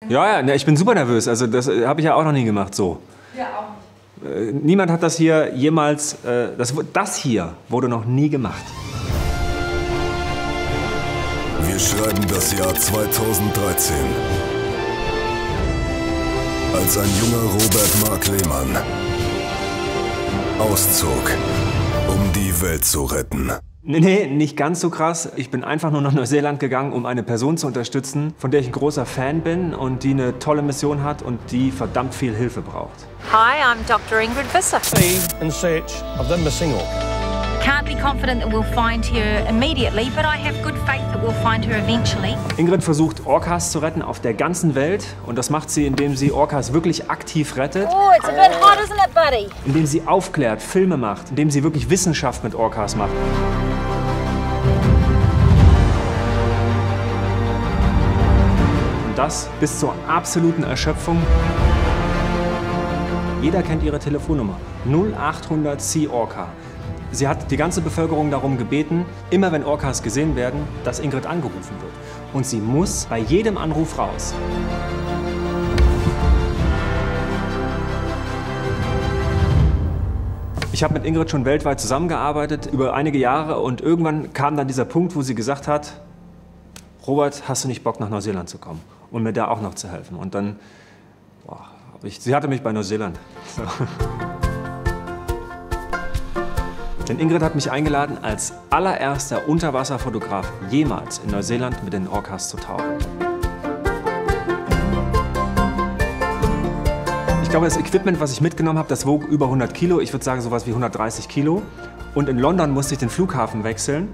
Ja, ja, ne, ich bin super nervös. Also das habe ich ja auch noch nie gemacht so. Ja, auch nicht. Niemand hat das hier jemals, das hier wurde noch nie gemacht. Wir schreiben das Jahr 2013. Als ein junger Robert Mark Lehmann auszog, um die Welt zu retten. Nee, nicht ganz so krass. Ich bin einfach nur nach Neuseeland gegangen, um eine Person zu unterstützen, von der ich ein großer Fan bin und die eine tolle Mission hat und die verdammt viel Hilfe braucht. Hi, I'm Dr. Ingrid Visser. In search of the missing orca. Can't be confident that we'll find her immediately, but I have good faith that we'll find her eventually. Ingrid versucht, Orcas zu retten auf der ganzen Welt. Und das macht sie, indem sie Orcas wirklich aktiv rettet. Oh, it's a bit hot, isn't it, buddy? Indem sie aufklärt, Filme macht, indem sie wirklich Wissenschaft mit Orcas macht. Und das bis zur absoluten Erschöpfung. Jeder kennt ihre Telefonnummer. 0800 Sea Orca. Sie hat die ganze Bevölkerung darum gebeten, immer wenn Orcas gesehen werden, dass Ingrid angerufen wird. Und sie muss bei jedem Anruf raus. Ich habe mit Ingrid schon weltweit zusammengearbeitet, über einige Jahre. Und irgendwann kam dann dieser Punkt, wo sie gesagt hat, Robert, hast du nicht Bock, nach Neuseeland zu kommen? Und mir da auch noch zu helfen. Und dann, sie hatte mich bei Neuseeland. So. Denn Ingrid hat mich eingeladen, als allererster Unterwasserfotograf jemals in Neuseeland mit den Orcas zu tauchen. Ich glaube, das Equipment, was ich mitgenommen habe, das wog über 100 Kilo. Ich würde sagen, sowas wie 130 Kilo. Und in London musste ich den Flughafen wechseln.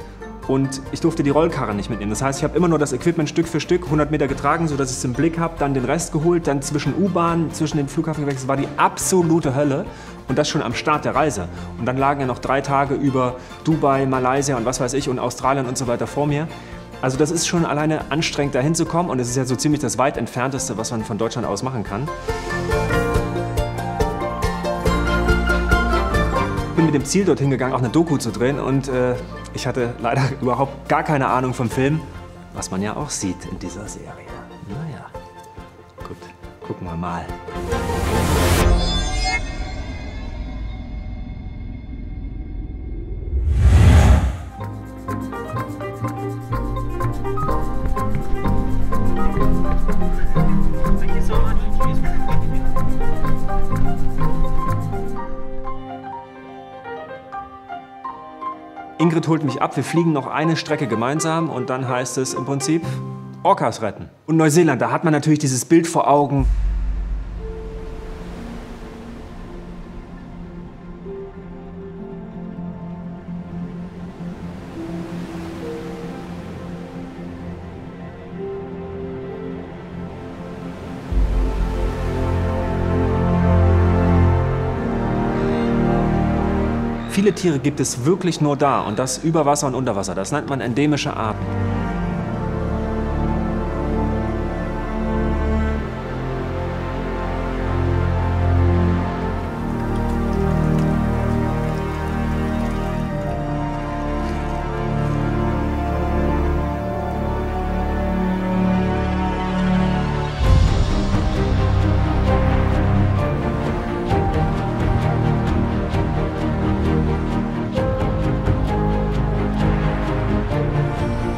Und ich durfte die Rollkarre nicht mitnehmen. Das heißt, ich habe immer nur das Equipment Stück für Stück 100 Meter getragen, sodass ich es im Blick habe, dann den Rest geholt, dann zwischen U-Bahn, zwischen den Flughafen gewechselt. Das war die absolute Hölle. Und das schon am Start der Reise. Und dann lagen ja noch 3 Tage über Dubai, Malaysia und was weiß ich und Australien und so weiter vor mir. Also das ist schon alleine anstrengend, da hinzukommen. Und es ist ja so ziemlich das weit entfernteste, was man von Deutschland aus machen kann. Ich bin mit dem Ziel dorthin gegangen, auch eine Doku zu drehen. Und ich hatte leider überhaupt gar keine Ahnung vom Film, was man ja auch sieht in dieser Serie. Naja, gut, gucken wir mal. Ingrid holt mich ab, wir fliegen noch eine Strecke gemeinsam und dann heißt es im Prinzip Orcas retten. Und Neuseeland, da hat man natürlich dieses Bild vor Augen. Viele Tiere gibt es wirklich nur da und das über Wasser und unter Wasser. Das nennt man endemische Arten.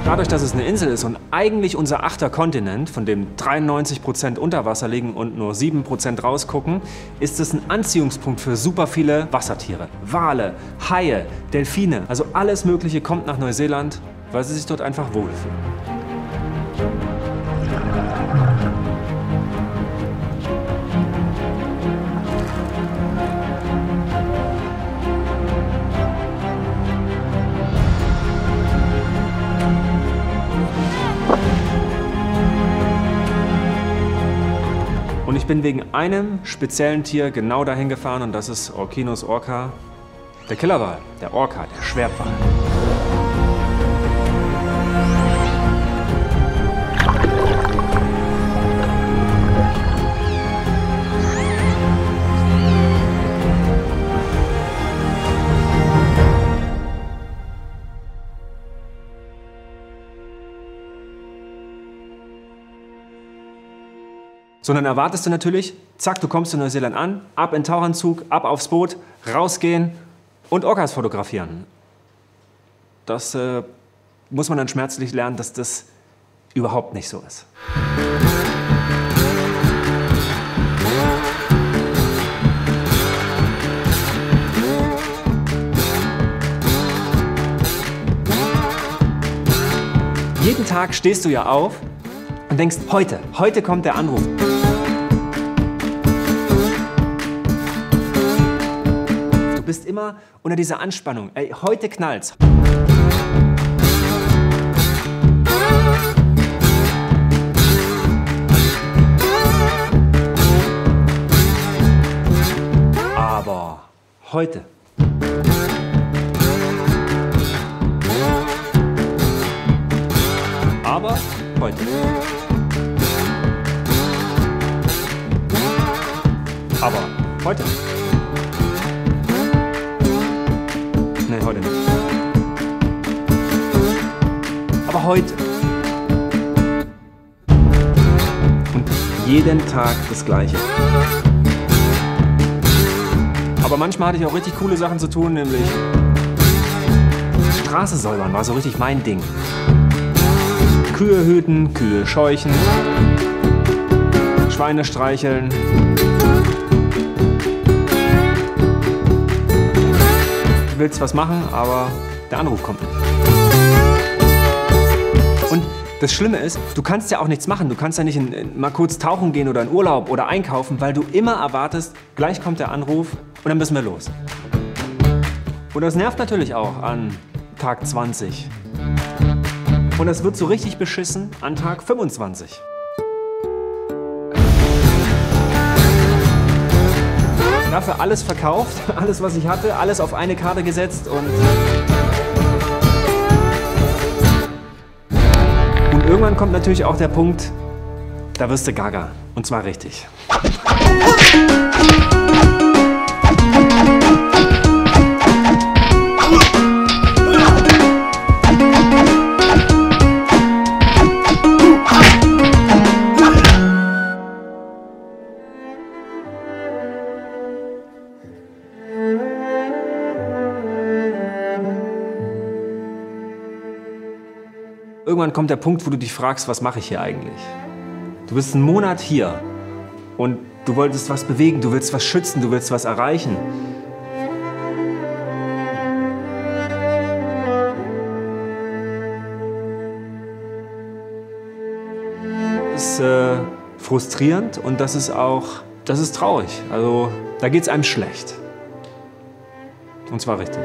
Dadurch, dass es eine Insel ist und eigentlich unser 8. Kontinent, von dem 93% unter Wasser liegen und nur 7% rausgucken, ist es ein Anziehungspunkt für super viele Wassertiere. Wale, Haie, Delfine, also alles Mögliche kommt nach Neuseeland, weil sie sich dort einfach wohlfühlen. Und ich bin wegen einem speziellen Tier genau dahin gefahren und das ist Orcinus orca, der Killerwal, der Orca, der Schwertwal. Sondern erwartest du natürlich, zack, du kommst in Neuseeland an, ab in den Tauchanzug, ab aufs Boot, rausgehen und Orcas fotografieren. Das muss man dann schmerzlich lernen, dass das überhaupt nicht so ist. Jeden Tag stehst du ja auf und denkst, heute kommt der Anruf. Du bist immer unter dieser Anspannung. Ey, heute knallt's. Aber heute. Aber heute. Aber heute. Nee, heute nicht. Aber heute. Und jeden Tag das Gleiche. Aber manchmal hatte ich auch richtig coole Sachen zu tun, nämlich Straße säubern war so richtig mein Ding. Kühe hüten, Kühe scheuchen, Schweine streicheln. Du willst was machen, aber der Anruf kommt nicht. Und das Schlimme ist, du kannst ja auch nichts machen. Du kannst ja nicht mal kurz tauchen gehen oder in Urlaub oder einkaufen, weil du immer erwartest, gleich kommt der Anruf und dann müssen wir los. Und das nervt natürlich auch an Tag 20. Und das wird so richtig beschissen an Tag 25. Dafür alles verkauft, alles was ich hatte, alles auf eine Karte gesetzt und irgendwann kommt natürlich auch der Punkt, da wirst du gaga. Und zwar richtig. Irgendwann kommt der Punkt, wo du dich fragst, was mache ich hier eigentlich? Du bist einen Monat hier und du wolltest was bewegen, du willst was schützen, du willst was erreichen. Das ist frustrierend und das ist traurig. Also da geht es einem schlecht. Und zwar richtig.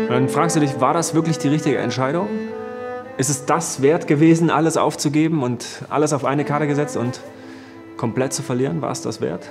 Dann fragst du dich, war das wirklich die richtige Entscheidung? Ist es das wert gewesen, alles aufzugeben und alles auf eine Karte gesetzt und komplett zu verlieren? War es das wert?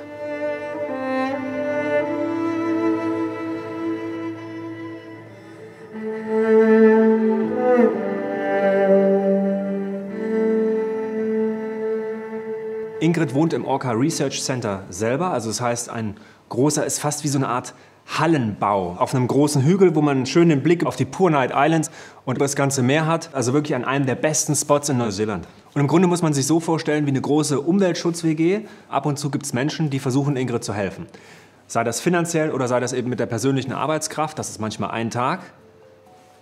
Ingrid wohnt im Orca Research Center selber, also das heißt, ein großer ist fast wie so eine Art Hallenbau auf einem großen Hügel, wo man einen schönen Blick auf die Poor-Knight Islands und das ganze Meer hat. Also wirklich an einem der besten Spots in Neuseeland. Und im Grunde muss man sich so vorstellen wie eine große Umweltschutz-WG. Ab und zu gibt es Menschen, die versuchen, Ingrid zu helfen. Sei das finanziell oder sei das eben mit der persönlichen Arbeitskraft. Das ist manchmal ein Tag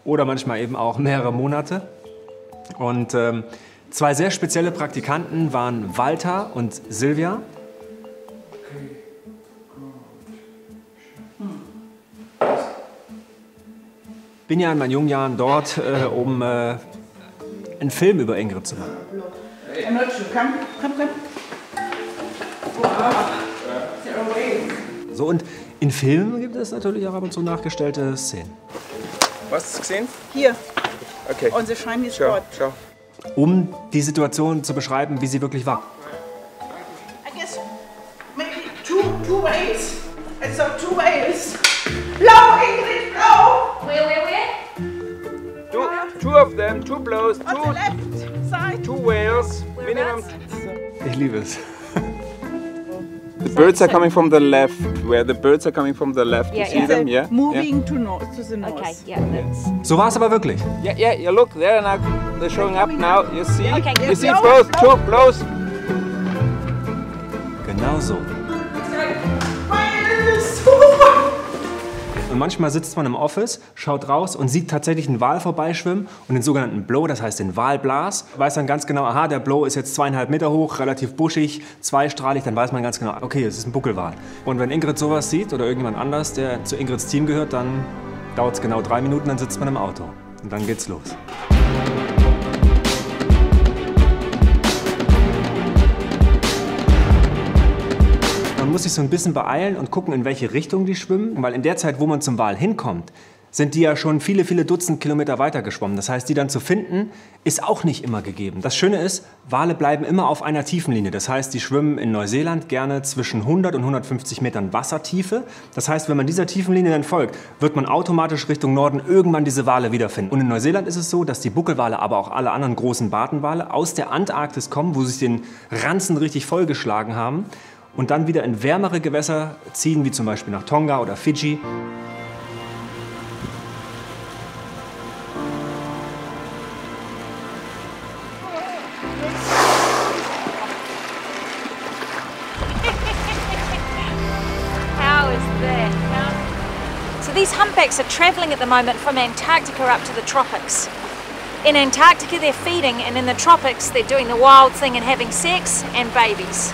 oder manchmal eben auch mehrere Monate. Und zwei sehr spezielle Praktikanten waren Walter und Silvia. Bin ja in meinen jungen Jahren dort, um einen Film über Ingrid zu machen. So, und in Filmen gibt es natürlich auch ab und zu nachgestellte Szenen. Was hast du gesehen? Hier. Okay. On the shiny Schau, spot. schau. Um die Situation zu beschreiben, wie sie wirklich war. I guess maybe two whales. I saw two whales. Blow, Ingrid, blow! Where? Two of them, two blows, On the left side. two whales, minimum. Ich liebe es. The birds are coming from the left. Where the birds are coming from the left. Yeah, You see yeah. them? Yeah. Moving to the north. Okay, yeah, that's... So war es aber wirklich. Yeah. Look, they're now. They're showing up now. You see? Okay, You good. see both. Two blows. Genau so. Und manchmal sitzt man im Office, schaut raus und sieht tatsächlich einen Wal vorbeischwimmen und den sogenannten Blow, das heißt den Walblas. Weiß dann ganz genau, aha, der Blow ist jetzt 2,5 Meter hoch, relativ buschig, zweistrahlig, dann weiß man ganz genau, okay, es ist ein Buckelwal. Und wenn Ingrid sowas sieht oder irgendjemand anders, der zu Ingrids Team gehört, dann dauert es genau 3 Minuten, dann sitzt man im Auto. Und dann geht's los. Man muss sich so ein bisschen beeilen und gucken, in welche Richtung die schwimmen, weil in der Zeit, wo man zum Wal hinkommt, sind die ja schon viele, viele Dutzend Kilometer weiter geschwommen. Das heißt, die dann zu finden, ist auch nicht immer gegeben. Das Schöne ist, Wale bleiben immer auf einer Tiefenlinie. Das heißt, die schwimmen in Neuseeland gerne zwischen 100 und 150 Metern Wassertiefe. Das heißt, wenn man dieser Tiefenlinie dann folgt, wird man automatisch Richtung Norden irgendwann diese Wale wiederfinden. Und in Neuseeland ist es so, dass die Buckelwale, aber auch alle anderen großen Bartenwale aus der Antarktis kommen, wo sie sich den Ranzen richtig vollgeschlagen haben und dann wieder in wärmere Gewässer ziehen, wie zum Beispiel nach Tonga oder Fidschi. How is that? So these humpbacks are travelling at the moment from Antarctica up to the tropics. In Antarctica they're feeding, and in the tropics they're doing the wild thing and having sex and babies.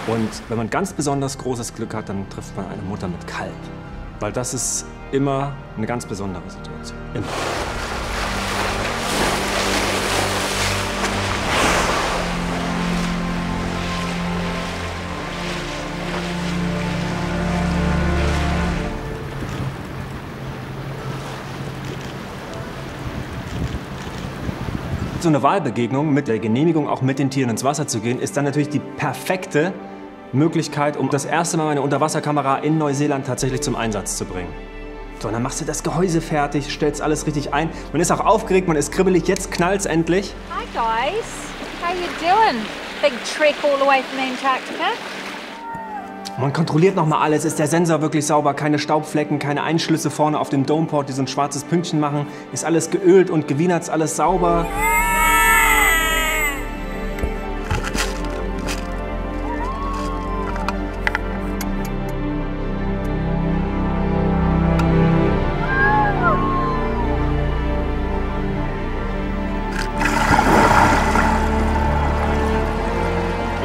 Und wenn man ganz besonders großes Glück hat, dann trifft man eine Mutter mit Kalb. Weil das ist immer eine ganz besondere Situation. Immer. So eine Walbegegnung mit der Genehmigung, auch mit den Tieren ins Wasser zu gehen, ist dann natürlich die perfekte Möglichkeit, um das erste Mal meine Unterwasserkamera in Neuseeland tatsächlich zum Einsatz zu bringen. So, und dann machst du das Gehäuse fertig, stellst alles richtig ein. Man ist auch aufgeregt, man ist kribbelig, jetzt knallt's endlich. Hi guys, how you doing? Big trek all the way from Antarctica. Man kontrolliert nochmal alles, ist der Sensor wirklich sauber, keine Staubflecken, keine Einschlüsse vorne auf dem Domeport, die so ein schwarzes Pünktchen machen. Ist alles geölt und gewienert, ist alles sauber.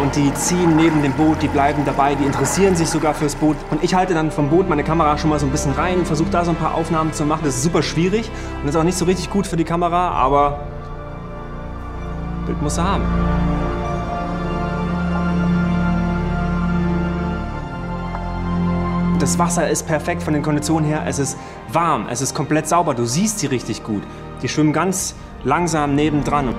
Und die ziehen neben dem Boot, die bleiben dabei, die interessieren sich sogar fürs Boot. Und ich halte dann vom Boot meine Kamera schon mal so ein bisschen rein, versuche da so ein paar Aufnahmen zu machen. Das ist super schwierig und ist auch nicht so richtig gut für die Kamera, aber Bild muss er haben. Das Wasser ist perfekt von den Konditionen her, es ist warm, es ist komplett sauber, du siehst sie richtig gut. Die schwimmen ganz langsam nebendran.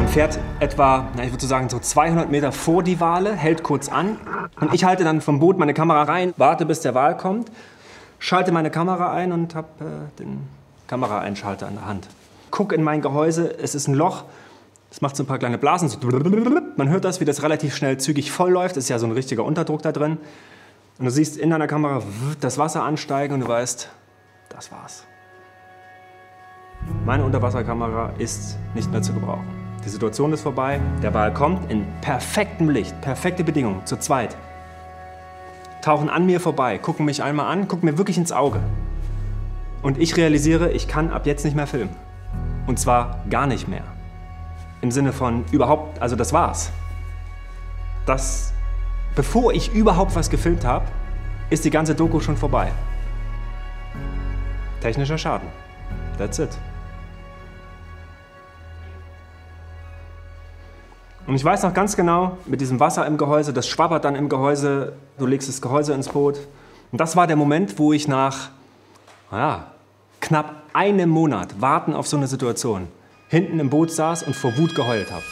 Fährt etwa, ich würde sagen, so 200 Meter vor die Wale, hält kurz an und ich halte dann vom Boot meine Kamera rein, warte bis der Wal kommt, schalte meine Kamera ein und habe den Kameraeinschalter in der Hand. Guck in mein Gehäuse, es ist ein Loch, es macht so ein paar kleine Blasen, so man hört das, wie das relativ schnell zügig voll läuft, ist ja so ein richtiger Unterdruck da drin und du siehst in deiner Kamera das Wasser ansteigen und du weißt, das war's. Meine Unterwasserkamera ist nicht mehr zu gebrauchen. Die Situation ist vorbei, der Wal kommt in perfektem Licht, perfekte Bedingungen, zu zweit. Tauchen an mir vorbei, gucken mich einmal an, gucken mir wirklich ins Auge. Und ich realisiere, ich kann ab jetzt nicht mehr filmen. Und zwar gar nicht mehr. Im Sinne von überhaupt, also das war's. Bevor ich überhaupt was gefilmt habe, ist die ganze Doku schon vorbei. Technischer Schaden. That's it. Und ich weiß noch ganz genau, mit diesem Wasser im Gehäuse, das schwabbert dann im Gehäuse, du legst das Gehäuse ins Boot. Und das war der Moment, wo ich nach knapp einem Monat Warten auf so eine Situation hinten im Boot saß und vor Wut geheult habe.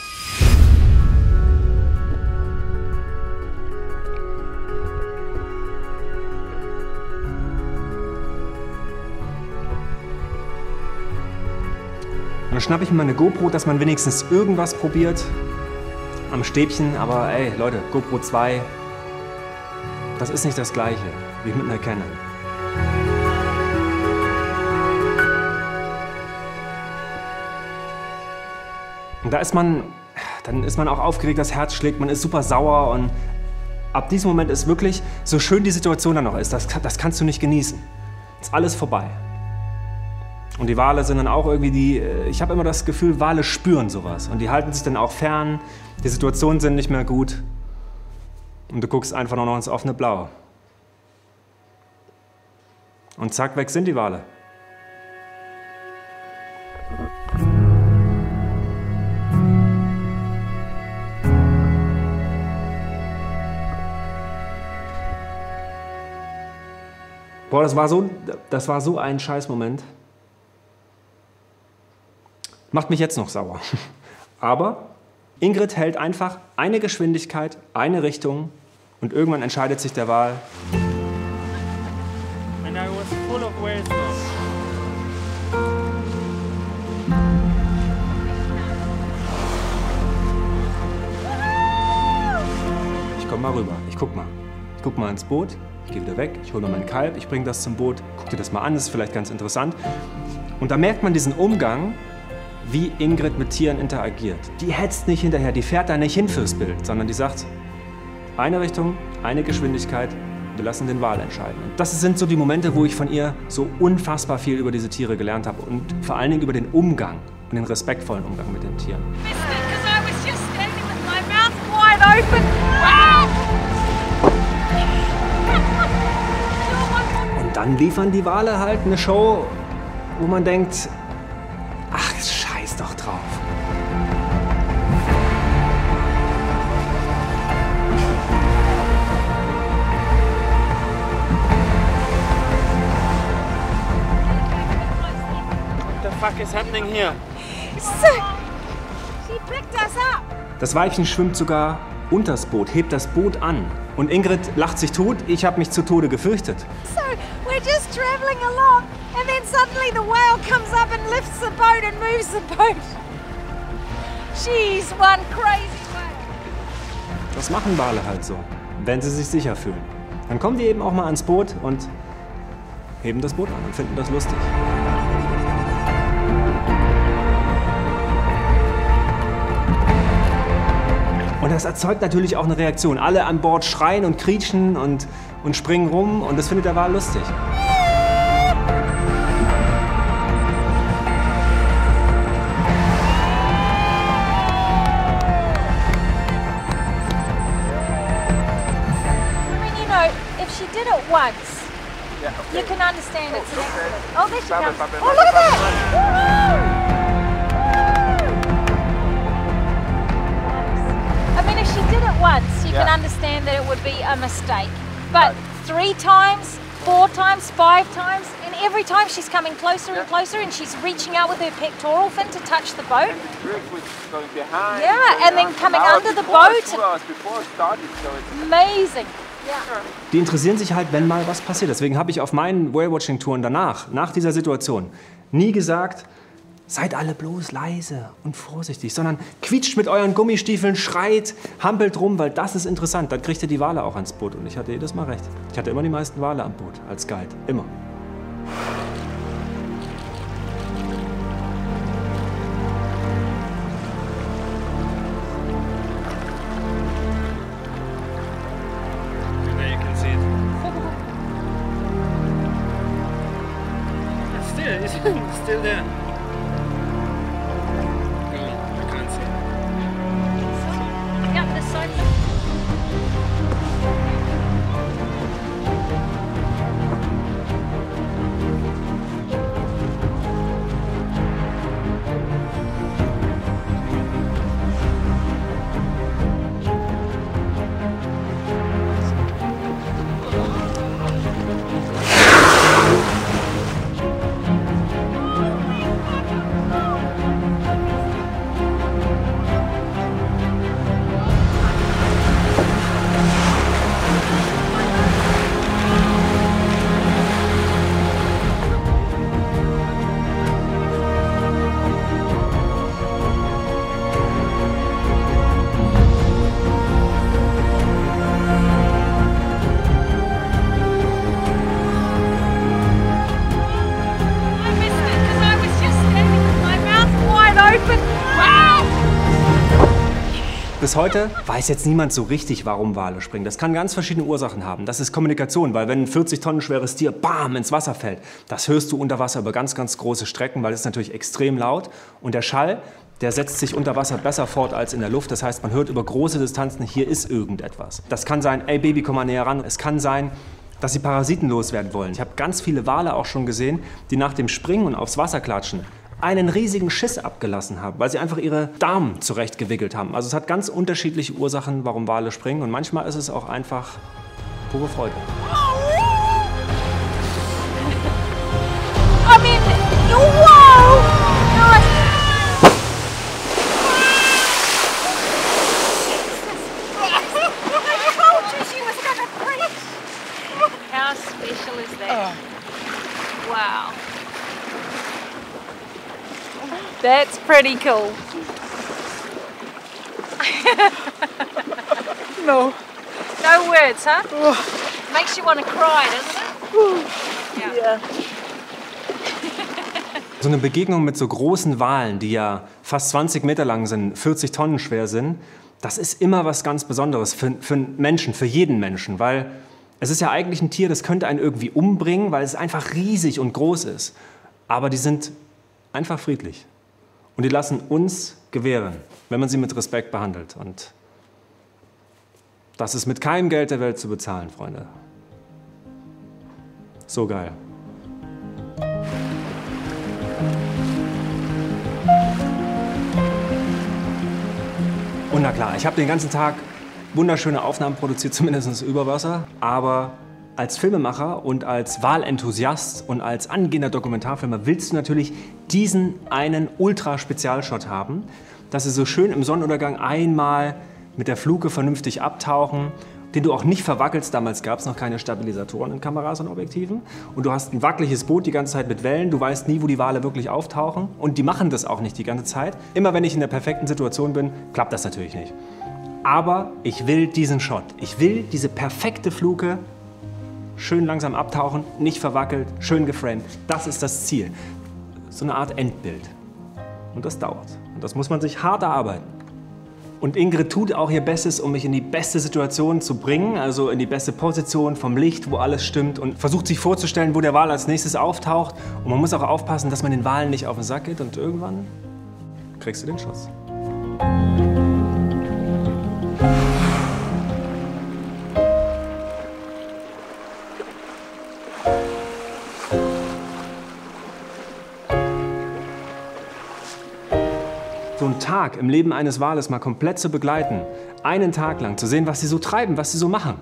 dann schnappe ich mir meine GoPro, dass man wenigstens irgendwas probiert am Stäbchen. Aber ey, Leute, GoPro 2, das ist nicht das Gleiche wie mit einer Canon. Und dann ist man auch aufgeregt, das Herz schlägt, man ist super sauer und ab diesem Moment ist wirklich, so schön die Situation dann noch ist, das kannst du nicht genießen. Ist alles vorbei. Und die Wale sind dann auch irgendwie ich habe immer das Gefühl, Wale spüren sowas und die halten sich dann auch fern, die Situationen sind nicht mehr gut und du guckst einfach nur noch ins offene Blau. Und zack, weg sind die Wale. Boah, das war so ein Scheißmoment. Macht mich jetzt noch sauer. Aber Ingrid hält einfach eine Geschwindigkeit, eine Richtung und irgendwann entscheidet sich der Wal. And I was full of whales now. Ich komm mal rüber, ich guck mal ins Boot. Ich gehe wieder weg, ich hole mir mein Kalb, ich bringe das zum Boot, guck dir das mal an, das ist vielleicht ganz interessant. Und da merkt man diesen Umgang, wie Ingrid mit Tieren interagiert. Die hetzt nicht hinterher, die fährt da nicht hin fürs Bild, sondern die sagt, eine Richtung, eine Geschwindigkeit, wir lassen den Wal entscheiden. Und das sind so die Momente, wo ich von ihr so unfassbar viel über diese Tiere gelernt habe und vor allen Dingen über den Umgang und den respektvollen Umgang mit den Tieren. Und dann liefern die Wale halt eine Show, wo man denkt, ach, scheiß doch drauf. What the fuck is happening here? She picked us up. Das Weibchen schwimmt sogar unters Boot, hebt das Boot an. Und Ingrid lacht sich tot, ich habe mich zu Tode gefürchtet. So we're just traveling along and then suddenly the whale comes up and lifts the boat and moves the boat. She's one crazy whale. Das machen Wale halt so, wenn sie sich sicher fühlen. Dann kommen die eben auch mal ans Boot und heben das Boot an und finden das lustig. Und das erzeugt natürlich auch eine Reaktion. Alle an Bord schreien und quietschen und springen rum und das findet der Wal lustig. She did it once. Yeah, okay. You can understand it's an accident. Oh, there she comes. Oh, look at that! I mean, if she did it once, you can understand that it would be a mistake. But 3 times, 4 times, 5 times, and every time she's coming closer and closer and she's reaching out with her pectoral fin to touch the boat. Yeah, and then coming under the boat. Amazing. Die interessieren sich halt, wenn mal was passiert. Deswegen habe ich auf meinen Whale-Watching-Touren danach, nach dieser Situation, nie gesagt, seid alle bloß leise und vorsichtig, sondern quietscht mit euren Gummistiefeln, schreit, hampelt rum, weil das ist interessant. Dann kriegt ihr die Wale auch ans Boot. Und ich hatte jedes Mal recht. Ich hatte immer die meisten Wale am Boot als Guide. Immer. It's still there. Oh, I can't see it. Yeah, this side. bis heute weiß jetzt niemand so richtig, warum Wale springen. Das kann ganz verschiedene Ursachen haben. Das ist Kommunikation, weil wenn ein 40 Tonnen schweres Tier bam ins Wasser fällt, das hörst du unter Wasser über ganz, ganz große Strecken, weil es ist natürlich extrem laut. Und der Schall, der setzt sich unter Wasser besser fort als in der Luft. Das heißt, man hört über große Distanzen, hier ist irgendetwas. Das kann sein, ey Baby, komm mal näher ran. Es kann sein, dass sie Parasiten loswerden wollen. Ich habe ganz viele Wale auch schon gesehen, die nach dem Springen und aufs Wasser klatschen einen riesigen Schiss abgelassen haben, weil sie einfach ihre Darm zurechtgewickelt haben. Also es hat ganz unterschiedliche Ursachen, warum Wale springen. Und manchmal ist es auch einfach pure Freude. I mean, wow! How special is that? Wow. That's pretty cool. No. No words, huh? Makes you want to cry, doesn't it? Yeah. So eine Begegnung mit so großen Walen, die ja fast 20 Meter lang sind, 40 Tonnen schwer sind, das ist immer was ganz Besonderes für einen Menschen, für jeden Menschen, weil es ist ja eigentlich ein Tier, das könnte einen irgendwie umbringen, weil es einfach riesig und groß ist. Aber die sind einfach friedlich. Und die lassen uns gewähren, wenn man sie mit Respekt behandelt. Und das ist mit keinem Geld der Welt zu bezahlen, Freunde. So geil. Und na klar, ich habe den ganzen Tag wunderschöne Aufnahmen produziert, zumindest über Wasser. Aber als Filmemacher und als Walenthusiast und als angehender Dokumentarfilmer willst du natürlich diesen einen Ultra-Spezialshot haben, dass sie so schön im Sonnenuntergang einmal mit der Fluke vernünftig abtauchen, den du auch nicht verwackelst. Damals gab es noch keine Stabilisatoren in Kameras und Objektiven. Und du hast ein wackeliges Boot die ganze Zeit mit Wellen. Du weißt nie, wo die Wale wirklich auftauchen. Und die machen das auch nicht die ganze Zeit. Immer wenn ich in der perfekten Situation bin, klappt das natürlich nicht. Aber ich will diesen Shot. Ich will diese perfekte Fluke. Schön langsam abtauchen, nicht verwackelt, schön geframed. Das ist das Ziel. So eine Art Endbild. Und das dauert. Und das muss man sich hart erarbeiten. Und Ingrid tut auch ihr Bestes, um mich in die beste Situation zu bringen, also in die beste Position vom Licht, wo alles stimmt, und versucht sich vorzustellen, wo der Wal als nächstes auftaucht. Und man muss auch aufpassen, dass man den Walen nicht auf den Sack geht, und irgendwann kriegst du den Schuss. So einen Tag im Leben eines Wales mal komplett zu begleiten, einen Tag lang zu sehen, was sie so treiben, was sie so machen,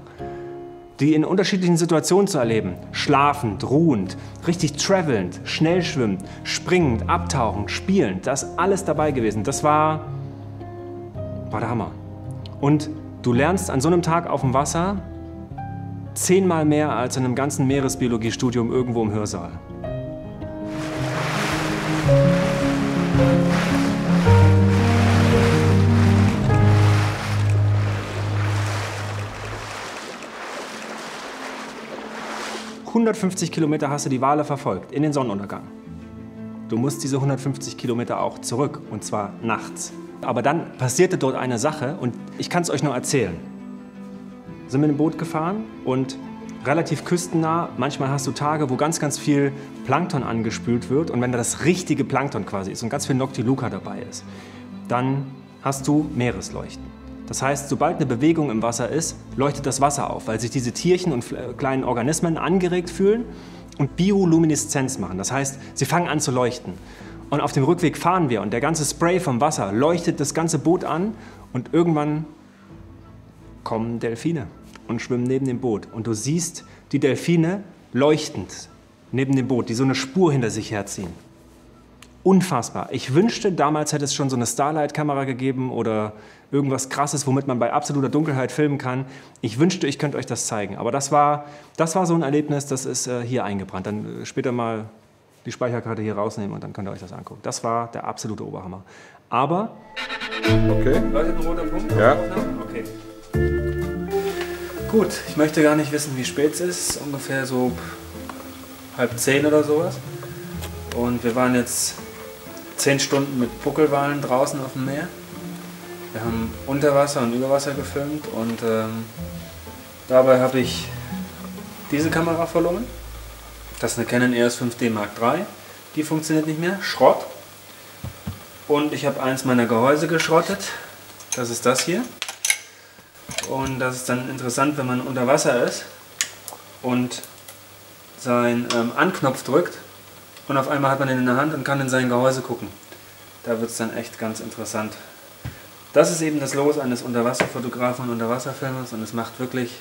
die in unterschiedlichen Situationen zu erleben, schlafend, ruhend, richtig travelnd, schnell schwimmend, springend, abtauchend, spielend, das ist alles dabei gewesen. Das war der Hammer. Und du lernst an so einem Tag auf dem Wasser 10-mal mehr als in einem ganzen Meeresbiologiestudium irgendwo im Hörsaal. ...150 Kilometer hast du die Wale verfolgt, in den Sonnenuntergang. Du musst diese 150 Kilometer auch zurück, und zwar nachts. Aber dann passierte dort eine Sache, und ich kann es euch nur erzählen. Wir sind mit dem Boot gefahren und relativ küstennah. Manchmal hast du Tage, wo ganz, ganz viel Plankton angespült wird. Und wenn da das richtige Plankton quasi ist und ganz viel Noctiluca dabei ist, dann hast du Meeresleuchten. Das heißt, sobald eine Bewegung im Wasser ist, leuchtet das Wasser auf, weil sich diese Tierchen und kleinen Organismen angeregt fühlen und Biolumineszenz machen. Das heißt, sie fangen an zu leuchten. Und auf dem Rückweg fahren wir, und der ganze Spray vom Wasser leuchtet das ganze Boot an, und irgendwann kommen Delfine und schwimmen neben dem Boot. Und du siehst die Delfine leuchtend neben dem Boot, die so eine Spur hinter sich herziehen. Unfassbar. Ich wünschte, damals hätte es schon so eine Starlight-Kamera gegeben oder irgendwas Krasses, womit man bei absoluter Dunkelheit filmen kann. Ich wünschte, ich könnte euch das zeigen. Aber das war so ein Erlebnis, das ist hier eingebrannt. Dann später mal die Speicherkarte hier rausnehmen, und dann könnt ihr euch das angucken. Das war der absolute Oberhammer. Aber... Okay. Leuchtet ein roter Punkt? Ja. Okay. Gut, ich möchte gar nicht wissen, wie spät es ist. Ungefähr so 9:30 oder sowas. Und wir waren jetzt 10 Stunden mit Buckelwalen draußen auf dem Meer. Wir haben Unterwasser und Überwasser gefilmt und dabei habe ich diese Kamera verloren. Das ist eine Canon EOS 5D Mark III. Die funktioniert nicht mehr. Schrott. Und ich habe eins meiner Gehäuse geschrottet. Das ist das hier. Und das ist dann interessant, wenn man unter Wasser ist und seinen Anknopf drückt und auf einmal hat man ihn in der Hand und kann in sein Gehäuse gucken. Da wird es dann echt ganz interessant. Das ist eben das Los eines Unterwasserfotografen und Unterwasserfilmers und es macht wirklich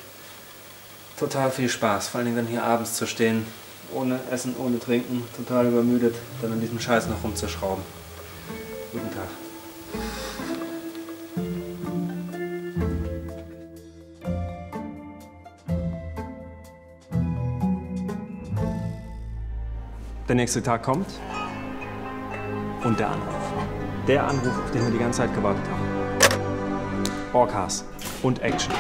total viel Spaß. Vor allen Dingen dann hier abends zu stehen, ohne Essen, ohne Trinken, total übermüdet, dann an diesem Scheiß noch rumzuschrauben. Guten Tag. Der nächste Tag kommt und der Anruf. Der Anruf, auf den wir die ganze Zeit gewartet haben. Orcas und Action.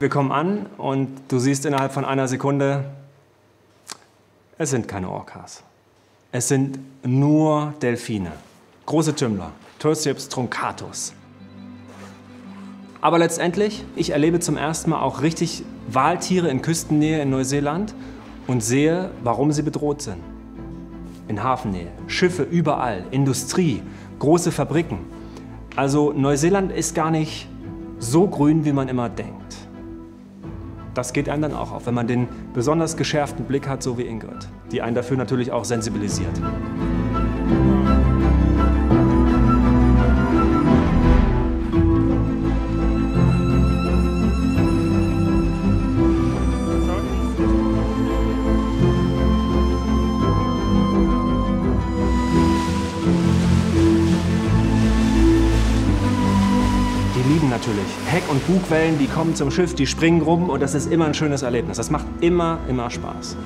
Wir kommen an und du siehst innerhalb von einer Sekunde, es sind keine Orcas. Es sind nur Delfine. Große Tümmler, Tursiops truncatus. Aber letztendlich, ich erlebe zum ersten Mal auch richtig Waltiere in Küstennähe in Neuseeland und sehe, warum sie bedroht sind. In Hafennähe, Schiffe überall, Industrie, große Fabriken. Also Neuseeland ist gar nicht so grün, wie man immer denkt. Das geht einem dann auch auf, wenn man den besonders geschärften Blick hat, so wie Ingrid, die einen dafür natürlich auch sensibilisiert. Natürlich. Heck- und Bugwellen, die kommen zum Schiff, die springen rum und das ist immer ein schönes Erlebnis. Das macht immer Spaß.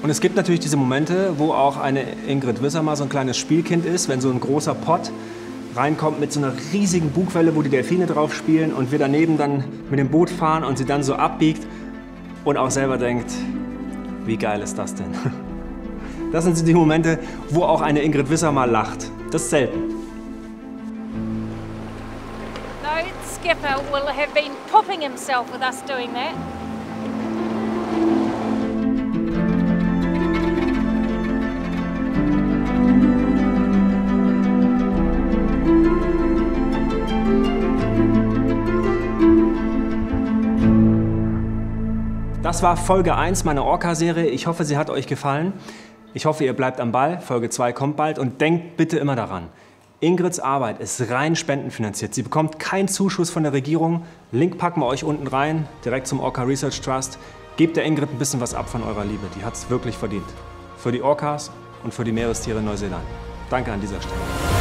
Und es gibt natürlich diese Momente, wo auch eine Ingrid Wissermer so ein kleines Spielkind ist, wenn so ein großer Pott reinkommt mit so einer riesigen Bugwelle, wo die Delfine drauf spielen und wir daneben dann mit dem Boot fahren und sie dann so abbiegt und auch selber denkt, wie geil ist das denn? Das sind so die Momente, wo auch eine Ingrid Wissermer lacht. Das ist selten. No skipper will have been popping himself with us doing that. Das war Folge 1 meiner Orca-Serie. Ich hoffe, sie hat euch gefallen. Ich hoffe, ihr bleibt am Ball. Folge 2 kommt bald. Und denkt bitte immer daran, Ingrids Arbeit ist rein spendenfinanziert. Sie bekommt keinen Zuschuss von der Regierung. Link packen wir euch unten rein, direkt zum Orca Research Trust. Gebt der Ingrid ein bisschen was ab von eurer Liebe. Die hat es wirklich verdient. Für die Orcas und für die Meerestiere in Neuseeland. Danke an dieser Stelle.